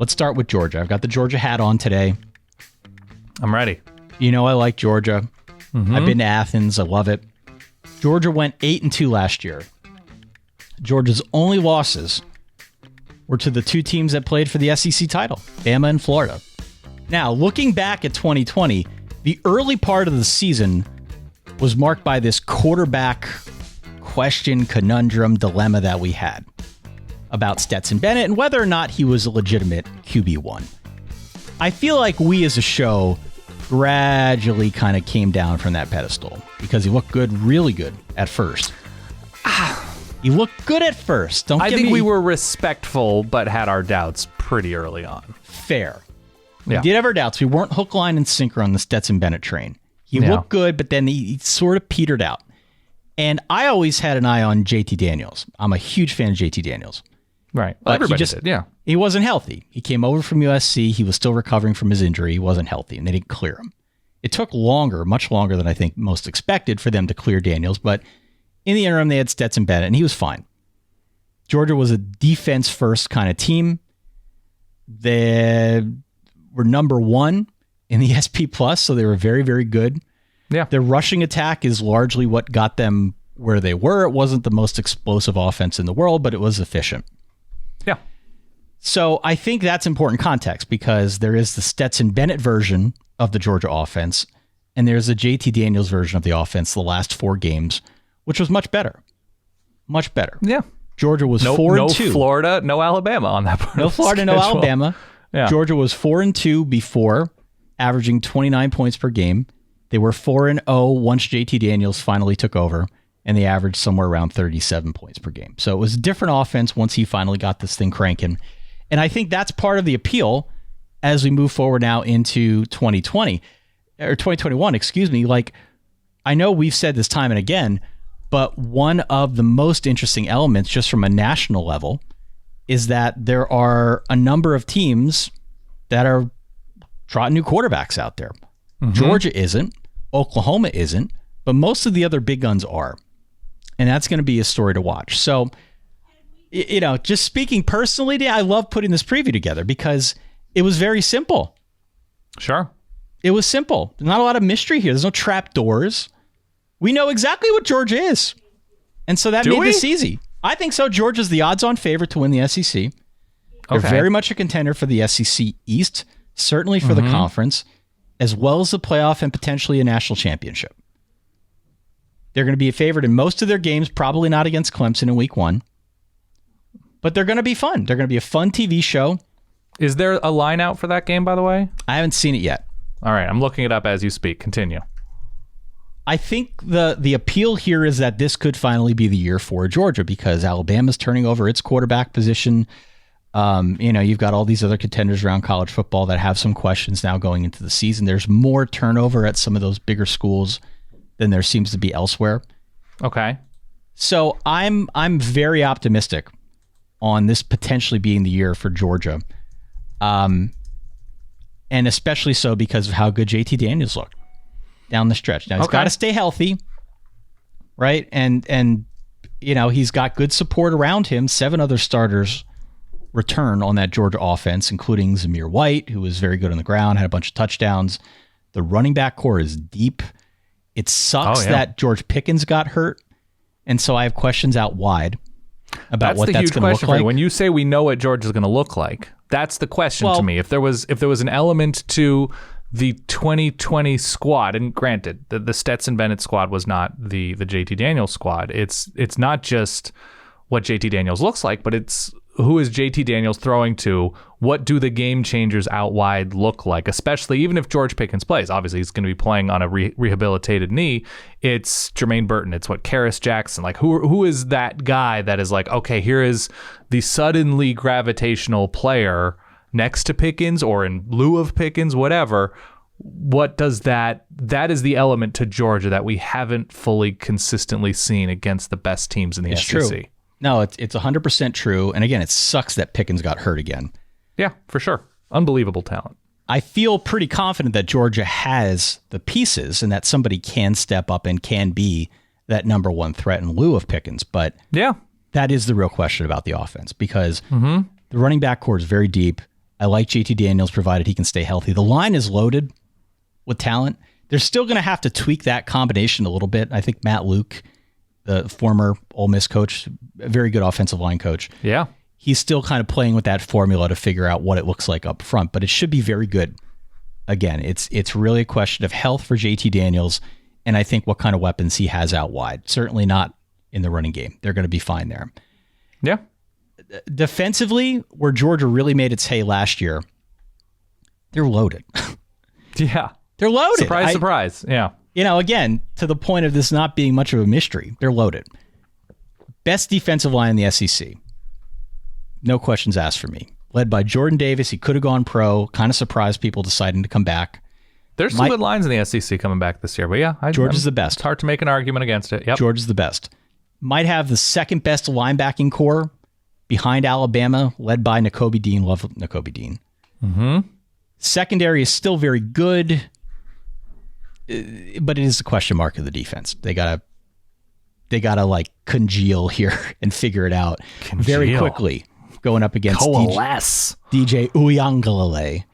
Let's start with Georgia. I've got the Georgia hat on today. I'm ready. You know I like Georgia. I've been to Athens. I love it. Georgia went 8-2 last year. Georgia's only losses were to the two teams that played for the SEC title, Bama and Florida. Now, looking back at 2020, the early part of the season was marked by this quarterback question, conundrum, dilemma that we had about Stetson Bennett and whether or not he was a legitimate QB1. I feel like we as a show gradually kind of came down from that pedestal because he looked good, really good at first. He looked good at first. I think we were respectful, but had our doubts pretty early on. Fair. We did have our doubts. We weren't hook, line, and sinker on the Stetson Bennett train. He looked good, but then he sort of petered out. And I always had an eye on JT Daniels. I'm a huge fan of JT Daniels. Right. Well, everybody did, yeah. He wasn't healthy. He came over from USC. He was still recovering from his injury. He wasn't healthy, and they didn't clear him. It took longer, much longer than I think most expected for them to clear Daniels, but in the interim, they had Stetson Bennett, and he was fine. Georgia was a defense-first kind of team. They were number one in the SP+, so they were very, very good. Yeah. Their rushing attack is largely what got them where they were. It wasn't the most explosive offense in the world, but it was efficient. Yeah. So I think that's important context because there is the Stetson Bennett version of the Georgia offense, and there's a JT Daniels version of the offense the last 4 games, which was much better. Much better. Yeah. Georgia was 4-2. No Florida, no Alabama on that part. No Florida, no Alabama. Yeah. Georgia was 4-2 before, averaging 29 points per game. They were 4-0 once JT Daniels finally took over, and they averaged somewhere around 37 points per game. So it was a different offense once he finally got this thing cranking. And I think that's part of the appeal as we move forward now into 2020 or 2021, excuse me. Like, I know we've said this time and again, but one of the most interesting elements just from a national level is that there are a number of teams that are trotting new quarterbacks out there. Georgia isn't, Oklahoma isn't, but most of the other big guns are. And that's going to be a story to watch. So, you know, just speaking personally, I love putting this preview together because it was very simple. Sure. It was simple. There's not a lot of mystery here. There's no trap doors. We know exactly what Georgia is. And so that made this easy. I think so. Georgia's the odds-on favorite to win the SEC. They're very much a contender for the SEC East, certainly for the conference, as well as the playoff and potentially a national championship. They're going to be a favorite in most of their games, probably not against Clemson in week 1. But they're going to be fun. They're going to be a fun TV show. Is there a line out for that game, by the way? I haven't seen it yet. All right, I'm looking it up as you speak. Continue. I think the appeal here is that this could finally be the year for Georgia because Alabama's turning over its quarterback position. You know, you've got all these other contenders around college football that have some questions now going into the season. There's more turnover at some of those bigger schools than there seems to be elsewhere. Okay. So I'm very optimistic on this potentially being the year for Georgia. And especially so because of how good JT Daniels looked down the stretch. Now he's got to stay healthy, right? And you know, he's got good support around him. 7 other starters return on that Georgia offense, including Zamir White, who was very good on the ground, had a bunch of touchdowns. The running back core is deep. It sucks that George Pickens got hurt, and so I have questions out wide about what that's going to look like. When you say we know what Georgia is going to look like, that's the question to me. If there was an element to the 2020 squad, and granted, the Stetson Bennett squad was not the JT Daniels squad. It's not just what JT Daniels looks like, but it's who is JT Daniels throwing to? What do the game changers out wide look like? Especially even if George Pickens plays. Obviously, he's going to be playing on a rehabilitated knee. It's Jermaine Burton. It's what Karis Jackson. Like who is that guy that is like, okay, here is the suddenly gravitational player next to Pickens or in lieu of Pickens, whatever. What does that is the element to Georgia that we haven't fully consistently seen against the best teams in the SEC. True. No, it's 100% true. And again, it sucks that Pickens got hurt again. Yeah, for sure. Unbelievable talent. I feel pretty confident that Georgia has the pieces and that somebody can step up and can be that number 1 threat in lieu of Pickens. But yeah, that is the real question about the offense because the running back core is very deep I like JT Daniels provided he can stay healthy. The line is loaded with talent. They're still going to have to tweak that combination a little bit. I think Matt Luke, the former Ole Miss coach, a very good offensive line coach. Yeah. He's still kind of playing with that formula to figure out what it looks like up front, but it should be very good. Again, it's really a question of health for JT Daniels, and I think what kind of weapons he has out wide. Certainly not in the running game. They're going to be fine there. Yeah. Defensively, where Georgia really made its hay last year, they're loaded. Yeah. They're loaded. Surprise. Yeah. Again, to the point of this not being much of a mystery, they're loaded. Best defensive line in the SEC. No questions asked for me. Led by Jordan Davis. He could have gone pro. Kind of surprised people deciding to come back. There's some good lines in the SEC coming back this year. But yeah, George is the best. It's hard to make an argument against it. Yep. George is the best. Might have the second best linebacking core behind Alabama, led by Nakobe Dean. Love Nakobe Dean. Mm-hmm. Secondary is still very good, but it is a question mark of the defense. They gotta like congeal here and figure it out very quickly. Going up against DJ Uiagalelei,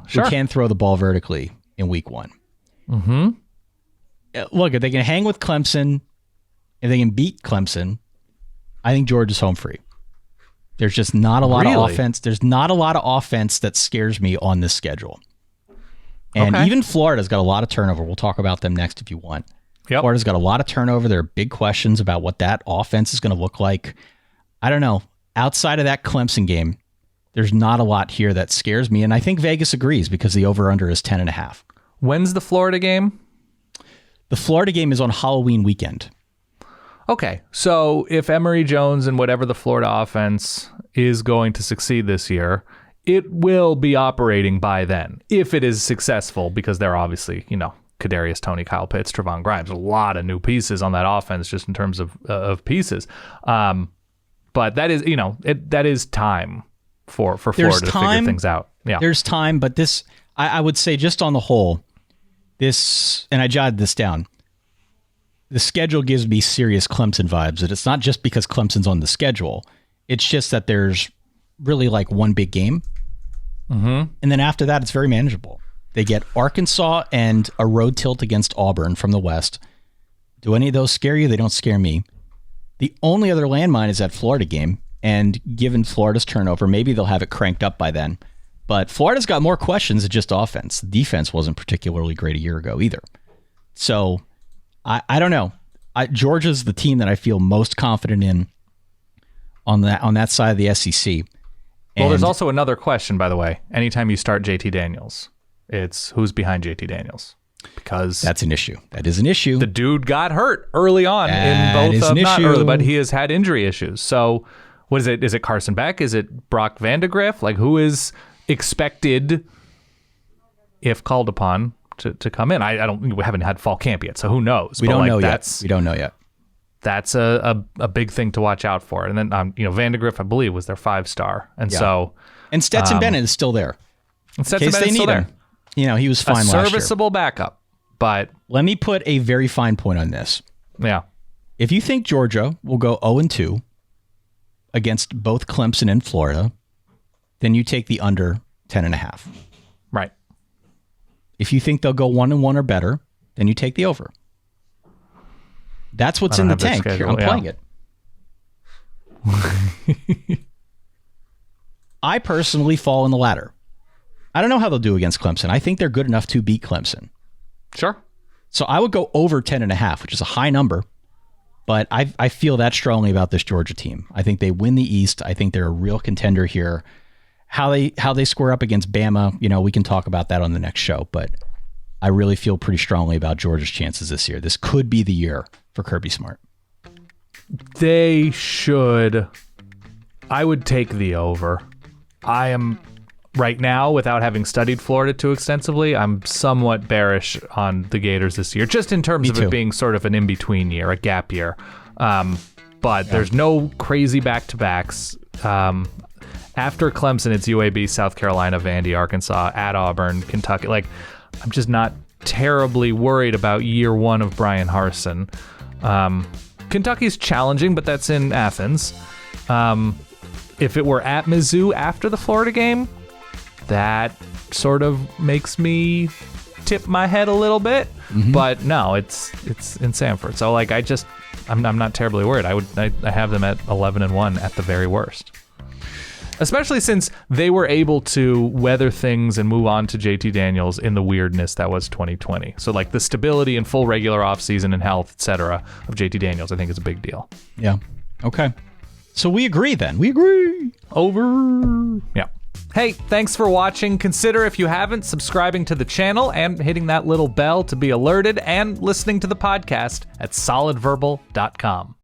sure, who can throw the ball vertically in week 1. Mm-hmm. Look, if they can hang with Clemson, if they can beat Clemson, I think Georgia's home free. There's just not a lot of offense. There's not a lot of offense that scares me on this schedule. And even Florida's got a lot of turnover. We'll talk about them next if you want. Yep. Florida's got a lot of turnover. There are big questions about what that offense is going to look like. I don't know. Outside of that Clemson game, there's not a lot here that scares me. And I think Vegas agrees because the over-under is 10.5. When's the Florida game? The Florida game is on Halloween weekend. Okay, so if Emory Jones and whatever the Florida offense is going to succeed this year, it will be operating by then, if it is successful, because they're obviously, Kadarius Toney, Kyle Pitts, Trevon Grimes, a lot of new pieces on that offense just in terms of pieces. But that is, that is time for Florida to figure things out. Yeah, there's time, but this, I would say, just on the whole, this, and I jotted this down. The schedule gives me serious Clemson vibes. That it's not just because Clemson's on the schedule. It's just that there's really like one big game. Mm-hmm. And then after that, it's very manageable. They get Arkansas and a road tilt against Auburn from the West. Do any of those scare you? They don't scare me. The only other landmine is that Florida game. And given Florida's turnover, maybe they'll have it cranked up by then. But Florida's got more questions than just offense. The defense wasn't particularly great a year ago either. So I don't know. Georgia's the team that I feel most confident in on that side of the SEC. Well, there's also another question, by the way. Anytime you start JT Daniels, it's who's behind JT Daniels? Because that's an issue. That is an issue. The dude got hurt early on in both not early, but he has had injury issues. So what is it? Is it Carson Beck? Is it Brock Vandegrift? Like, who is expected, if called upon, to come in? We haven't had fall camp yet, so who knows? We don't know yet. We don't know yet. That's a big thing to watch out for. And then Vandegrift, I believe, was their 5-star, and so Stetson Bennett is still there. And Stetson Bennett's still there. He was fine last year. A serviceable backup, but let me put a very fine point on this. Yeah, if you think Georgia will go 0-2 against both Clemson and Florida, then you take the under 10.5. Right. If you think they'll go 1-1 or better, then you take the over. That's what's in the tank. I'm playing it. I personally fall in the latter. I don't know how they'll do against Clemson. I think they're good enough to beat Clemson. Sure. So I would go over 10.5, which is a high number. But I feel that strongly about this Georgia team. I think they win the East. I think they're a real contender here. How they square up against Bama, we can talk about that on the next show. But I really feel pretty strongly about Georgia's chances this year. This could be the year for Kirby Smart. They should. I would take the over. I am, right now, without having studied Florida too extensively, I'm somewhat bearish on the Gators this year, just in terms of it being sort of an in-between year, a gap year. But there's no crazy back-to-backs. After Clemson, it's UAB, South Carolina, Vandy, Arkansas, at Auburn, Kentucky. Like, I'm just not terribly worried about year one of Brian Harsin. Kentucky's challenging, but that's in Athens. If it were at Mizzou after the Florida game, that sort of makes me tip my head a little bit. But no, it's in Samford. So like I'm not terribly worried. I have them at 11-1 at the very worst. Especially since they were able to weather things and move on to JT Daniels in the weirdness that was 2020. So like the stability and full regular offseason and health, etc. of JT Daniels, I think is a big deal. Yeah. Okay. So we agree then. We agree. Over. Yeah. Hey, thanks for watching. Consider, if you haven't, subscribing to the channel and hitting that little bell to be alerted, and listening to the podcast at solidverbal.com.